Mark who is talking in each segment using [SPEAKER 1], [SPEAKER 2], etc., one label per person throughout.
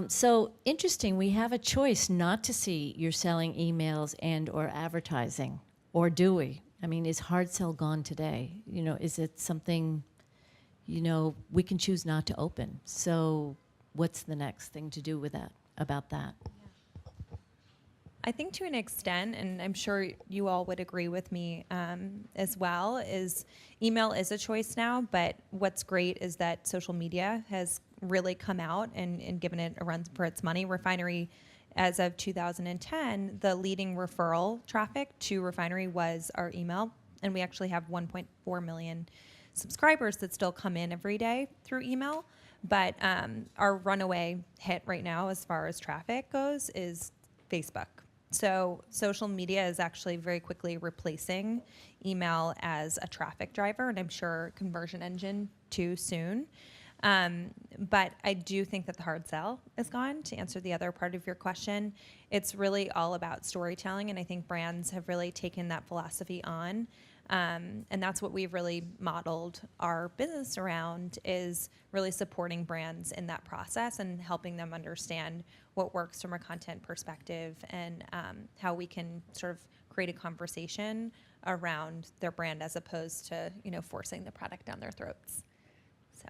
[SPEAKER 1] So interesting, we have a choice not to see you're selling emails and or advertising, or do we? I mean, is hard sell gone today? You know, is it something, you know, we can choose not to open? So what's the next thing to do with that, about that?
[SPEAKER 2] I think to an extent, and I'm sure you all would agree with me as well, is email is a choice now, but what's great is that social media has really come out and given it a run for its money. Refinery, as of 2010, the leading referral traffic to Refinery was our email, and we actually have 1.4 million subscribers that still come in every day through email. But our runaway hit right now as far as traffic goes is Facebook. So social media is actually very quickly replacing email as a traffic driver, and I'm sure conversion engine too soon. But I do think that the hard sell is gone. To answer the other part of your question, it's really all about storytelling, and I think brands have really taken that philosophy on. And that's what we've really modeled our business around, is really supporting brands in that process and helping them understand what works from a content perspective, and how we can sort of create a conversation around their brand as opposed to, you know, forcing the product down their throats. So.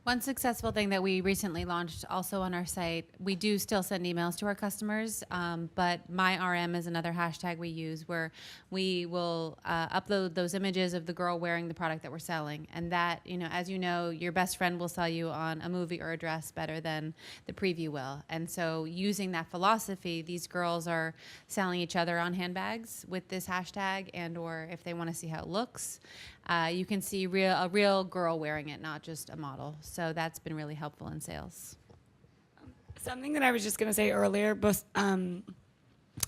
[SPEAKER 3] One successful thing that we recently launched also on our site, we do still send emails to our customers, but MyRM is another hashtag we use, where we will upload those images of the girl wearing the product that we're selling. And that, you know, as you know, your best friend will sell you on a movie or a dress better than the preview will. And so using that philosophy, these girls are selling each other on handbags with this hashtag, and or if they want to see how it looks, you can see a real girl wearing it, not just a model. So that's been really helpful in sales.
[SPEAKER 4] Something that I was just going to say earlier, both,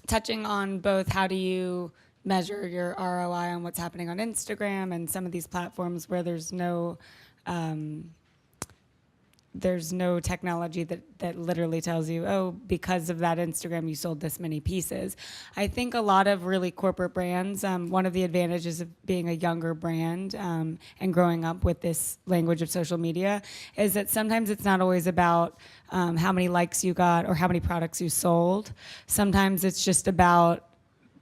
[SPEAKER 4] touching on both how do you measure your ROI on what's happening on Instagram and some of these platforms where there's no technology that literally tells you, oh, because of that Instagram, you sold this many pieces. I think a lot of really corporate brands, one of the advantages of being a younger brand and growing up with this language of social media is that sometimes it's not always about how many likes you got or how many products you sold. Sometimes it's just about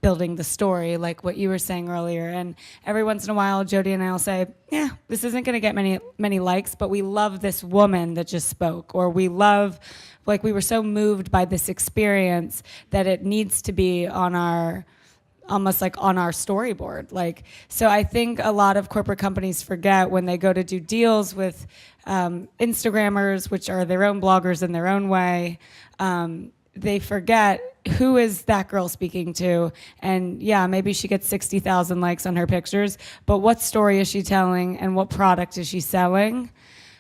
[SPEAKER 4] building the story, like what you were saying earlier. And every once in a while, Jodie and I will say, yeah, this isn't going to get many likes, but we love this woman that just spoke, or we love, like, we were so moved by this experience that it needs to be on our, almost like on our storyboard. Like, so I think a lot of corporate companies forget when they go to do deals with Instagrammers, which are their own bloggers in their own way, they forget who is that girl speaking to. And yeah, maybe she gets 60,000 likes on her pictures, but what story is she telling and what product is she selling?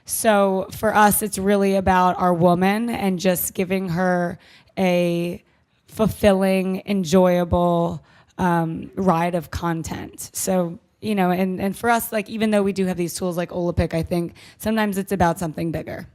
[SPEAKER 4] So for us, it's really about our woman and just giving her a fulfilling, enjoyable ride of content. So, you know, and for us, like, even though we do have these tools like Olympic, I think sometimes it's about something bigger.